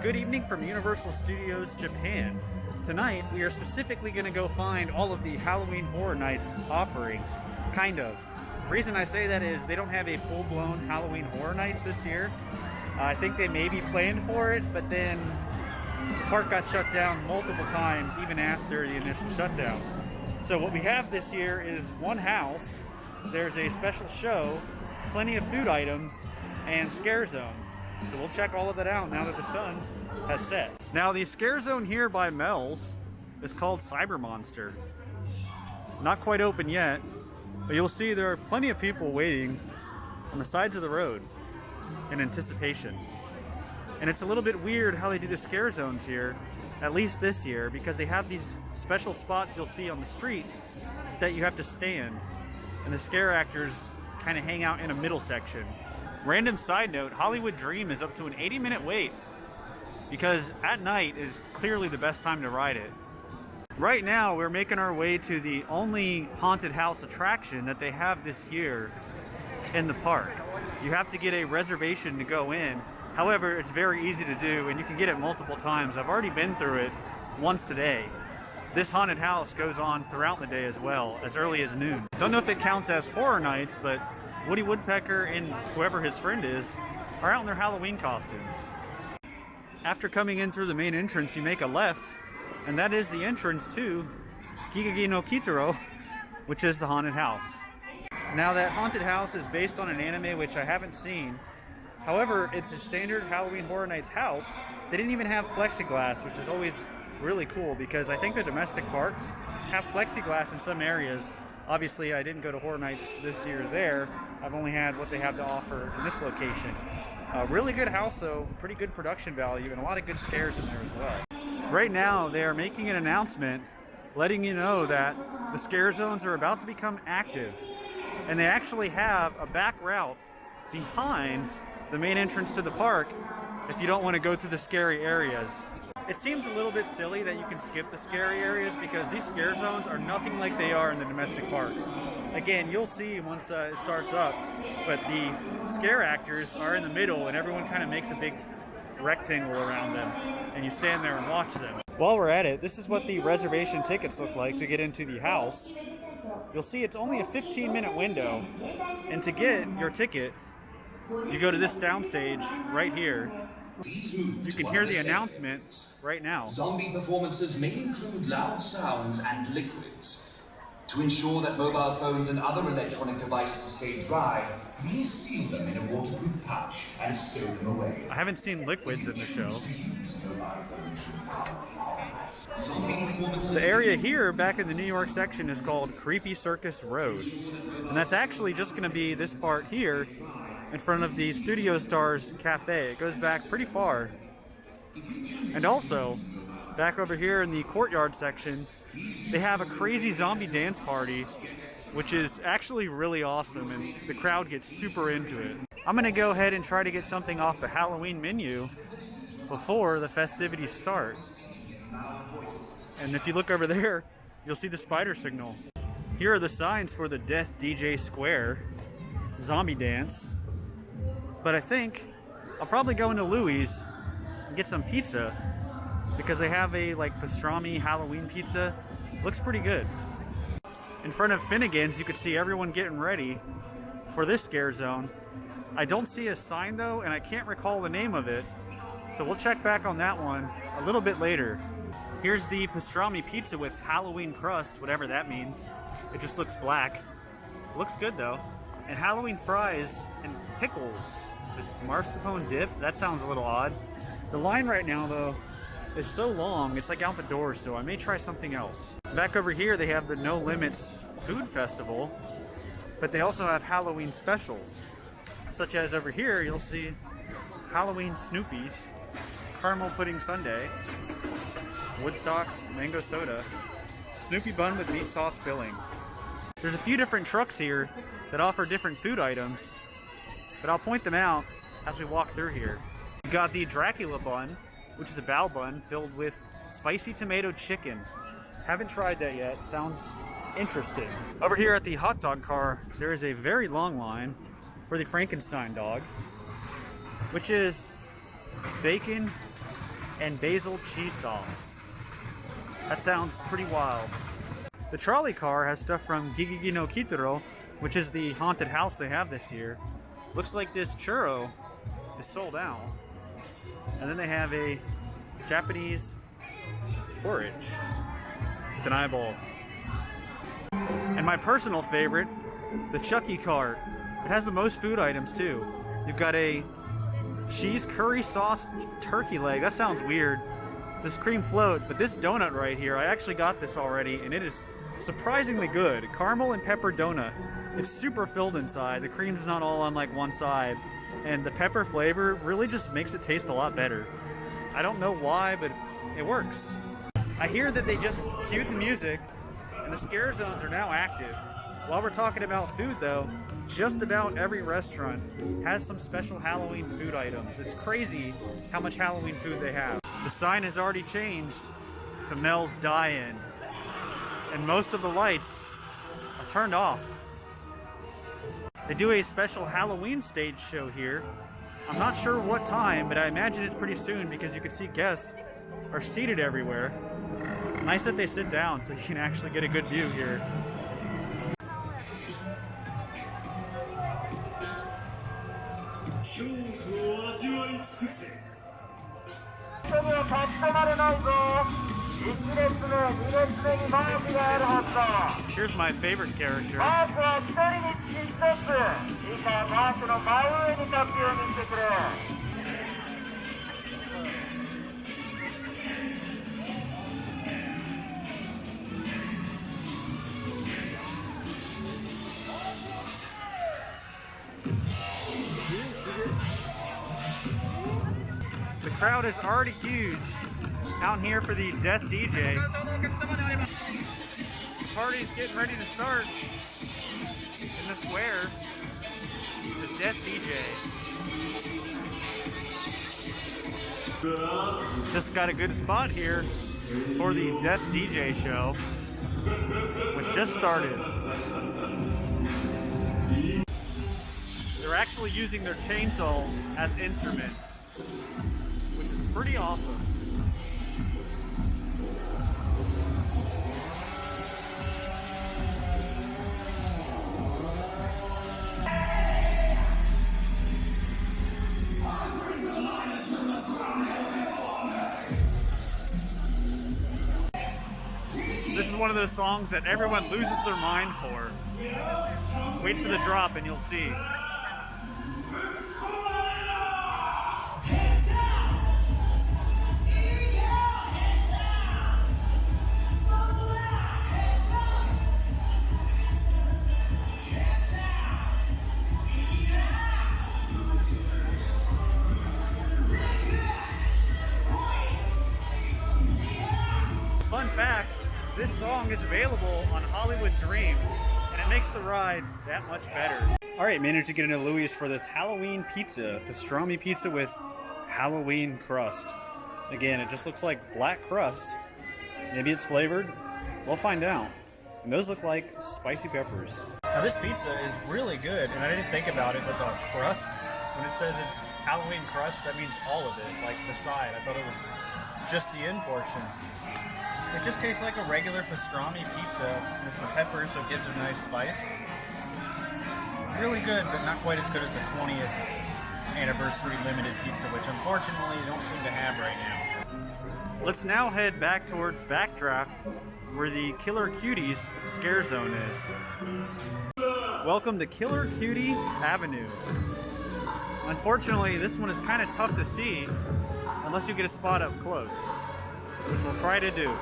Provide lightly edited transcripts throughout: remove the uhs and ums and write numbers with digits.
Good evening from Universal Studios Japan. Tonight we are specifically going to go find all of the Halloween Horror Nights offerings. Kind of. The reason I say that is they don't have a full-blown Halloween Horror Nights this year. I think they maybe planned for it, but then the park got shut down multiple times even after the initial shutdown. So what we have this year is one house, there's a special show, plenty of food items, and scare zones. So we'll check all of that out now that the sun has set. Now the scare zone here by Mel's is called Cyber Monster. Not quite open yet, but you'll see there are plenty of people waiting on the sides of the road in anticipation. And it's a little bit weird how they do the scare zones here, at least this year, because they have these special spots you'll see on the street that you have to stand, and the scare actors kind of hang out in a middle section. Random side note, Hollywood Dream is up to an 80-minute wait because at night is clearly the best time to ride it. Right now, we're making our way to the only haunted house attraction that they have this year in the park. You have to get a reservation to go in. However, it's very easy to do and you can get it multiple times. I've already been through it once today. This haunted house goes on throughout the day as well, as early as noon. Don't know if it counts as horror nights, but Woody Woodpecker and whoever his friend is are out in their Halloween costumes. After coming in through the main entrance, you make a left, and that is the entrance to Gigagi no Kitaro, which is the haunted house. Now that haunted house is based on an anime which I haven't seen. However, it's a standard Halloween Horror Nights house. They didn't even have plexiglass, which is always really cool because I think the domestic parks have plexiglass in some areas. Obviously, I didn't go to Horror Nights this year there. I've only had what they have to offer in this location. Really good house though, pretty good production value, and a lot of good scares in there as well. Right now, they are making an announcement letting you know that the scare zones are about to become active. And they actually have a back route behind the main entrance to the park if you don't want to go through the scary areas. It seems a little bit silly that you can skip the scary areas because these scare zones are nothing like they are in the domestic parks. Again, you'll see once it starts up, but the scare actors are in the middle and everyone kind of makes a big rectangle around them and you stand there and watch them. While we're at it, this is what the reservation tickets look like to get into the house. You'll see it's only a 15-minute window, and to get your ticket, you go to this downstage right here. You can hear the announcement right now. Zombie performances may include loud sounds and liquids. To ensure that mobile phones and other electronic devices stay dry, please seal them in a waterproof pouch and stow them away. I haven't seen liquids in the show. The area here, back in the New York section, is called Creepy Circus Road. And that's actually just going to be this part here in front of the Studio Stars Cafe. It goes back pretty far. And also, back over here in the courtyard section, they have a crazy zombie dance party, which is actually really awesome, and the crowd gets super into it. I'm gonna go ahead and try to get something off the Halloween menu before the festivities start. And if you look over there, you'll see the spider signal. Here are the signs for the Death DJ Square zombie dance. But I think I'll probably go into Louis and get some pizza because they have a like pastrami Halloween pizza. Looks pretty good. In front of Finnegan's, you could see everyone getting ready for this scare zone. I don't see a sign though, and I can't recall the name of it. So we'll check back on that one a little bit later. Here's the pastrami pizza with Halloween crust, whatever that means. It just looks black. Looks good though. And Halloween fries and pickles with mascarpone dip. That sounds a little odd. The line right now though is so long, it's like out the door, so I may try something else. Back over here they have the No Limits Food Festival, but they also have Halloween specials, such as over here you'll see Halloween Snoopies, Caramel Pudding Sundae, Woodstock's Mango Soda, Snoopy Bun with meat sauce filling. There's a few different trucks here that offer different food items, but I'll point them out as we walk through here. You got the Dracula bun, which is a bao bun filled with spicy tomato chicken. Haven't tried that yet. Sounds interesting. Over here at the hot dog car, there is a very long line for the Frankenstein dog, which is bacon, and basil cheese sauce. That sounds pretty wild. The trolley car has stuff from Gigigi no Kitaro, which is the haunted house they have this year. Looks like this churro is sold out. And then they have a Japanese porridge with an eyeball. And my personal favorite, the Chucky cart. It has the most food items too. You've got a cheese curry sauce turkey leg. That sounds weird. This cream float, but this donut right here, I actually got this already, and it is surprisingly good. Caramel and pepper donut. It's super filled inside. The cream's not all on like one side, and the pepper flavor really just makes it taste a lot better. I don't know why, but it works. I hear that they just cued the music, and the scare zones are now active. While we're talking about food though, just about every restaurant has some special Halloween food items. It's crazy how much Halloween food they have. The sign has already changed to Mel's Die-In, and most of the lights are turned off. They do a special Halloween stage show here. I'm not sure what time, but I imagine it's pretty soon because you can see guests are seated everywhere. Nice that they sit down so you can actually get a good view here. Here's my favorite character. The crowd is already huge out here for the Death DJ. The party's getting ready to start in the square. The Death DJ. Just got a good spot here for the Death DJ show, which just started. They're actually using their chainsaws as instruments, which is pretty awesome. This is one of those songs that everyone loses their mind for. Wait for the drop and you'll see. Fun fact, this song is available on Hollywood Dream, and it makes the ride that much better. Alright, managed to get into Louis for this Halloween pizza, pastrami pizza with Halloween crust. Again, it just looks like black crust. Maybe it's flavored. We'll find out. And those look like spicy peppers. Now this pizza is really good, and I didn't think about it, but the crust, when it says it's Halloween crust, that means all of it, like the side. I thought it was just the end portion. It just tastes like a regular pastrami pizza with some peppers, so it gives it a nice spice. Really good, but not quite as good as the 20th anniversary limited pizza, which unfortunately you don't seem to have right now. Let's now head back towards Backdraft, where the Killer Cuties scare zone is. Welcome to Killer Cutie Avenue. Unfortunately, this one is kind of tough to see unless you get a spot up close, which we'll try to do.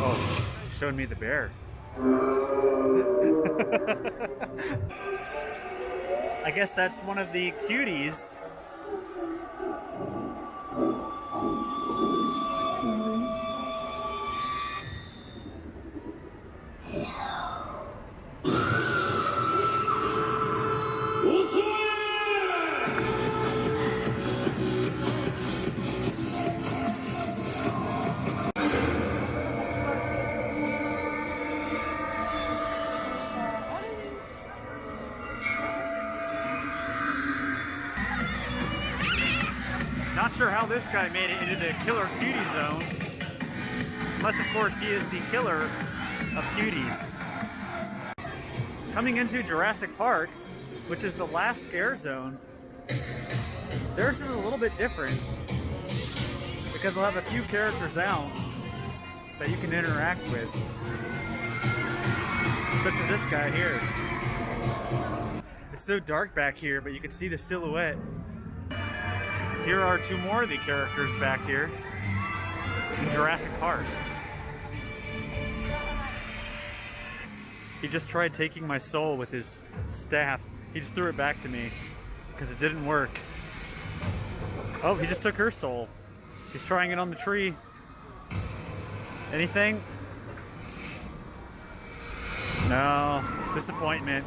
Oh, showed me the bear. I guess that's one of the cuties. sure how this guy made it into the killer cutie zone. Unless, of course, he is the killer of cuties. Coming into Jurassic Park, which is the last scare zone, theirs is a little bit different because they'll have a few characters out that you can interact with, such as this guy here. It's so dark back here, but you can see the silhouette. Here are two more of the characters back here in Jurassic Park. He just tried taking my soul with his staff. He just threw it back to me because it didn't work. Oh, he just took her soul. He's trying it on the tree. Anything? No. Disappointment.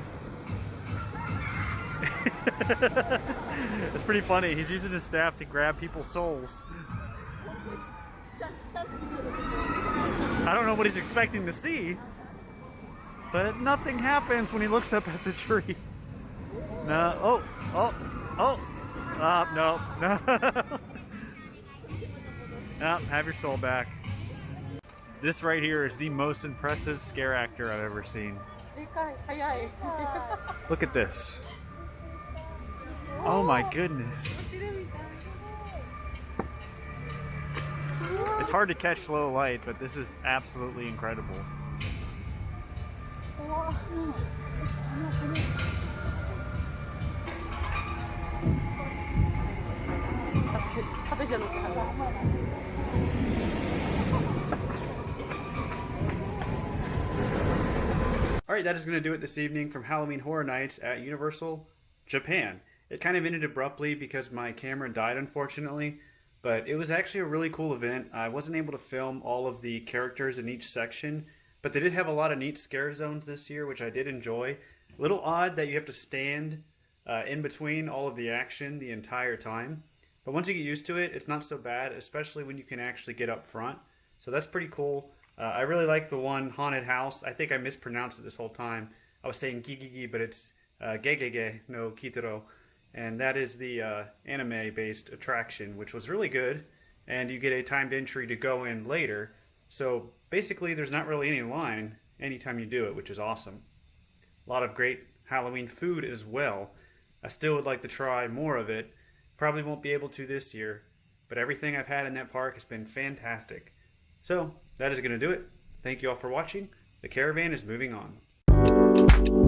It's pretty funny. He's using his staff to grab people's souls. I don't know what he's expecting to see, but nothing happens when he looks up at the tree. No. Oh. No. No, have your soul back. This right here is the most impressive scare actor I've ever seen. Look at this. Oh my goodness. It's hard to catch low light, but this is absolutely incredible. Alright, that is going to do it this evening from Halloween Horror Nights at Universal Japan. It kind of ended abruptly because my camera died, unfortunately, but it was actually a really cool event. I wasn't able to film all of the characters in each section, but they did have a lot of neat scare zones this year, which I did enjoy. A little odd that you have to stand in between all of the action the entire time, but once you get used to it, it's not so bad, especially when you can actually get up front. So that's pretty cool. I really like the one haunted house. I think I mispronounced it this whole time. I was saying gigigi, but it's gegege no kitaro. And that is the anime-based attraction, which was really good. And you get a timed entry to go in later. So basically, there's not really any line anytime you do it, which is awesome. A lot of great Halloween food as well. I still would like to try more of it. Probably won't be able to this year, but everything I've had in that park has been fantastic. So, that is going to do it. Thank you all for watching. The caravan is moving on.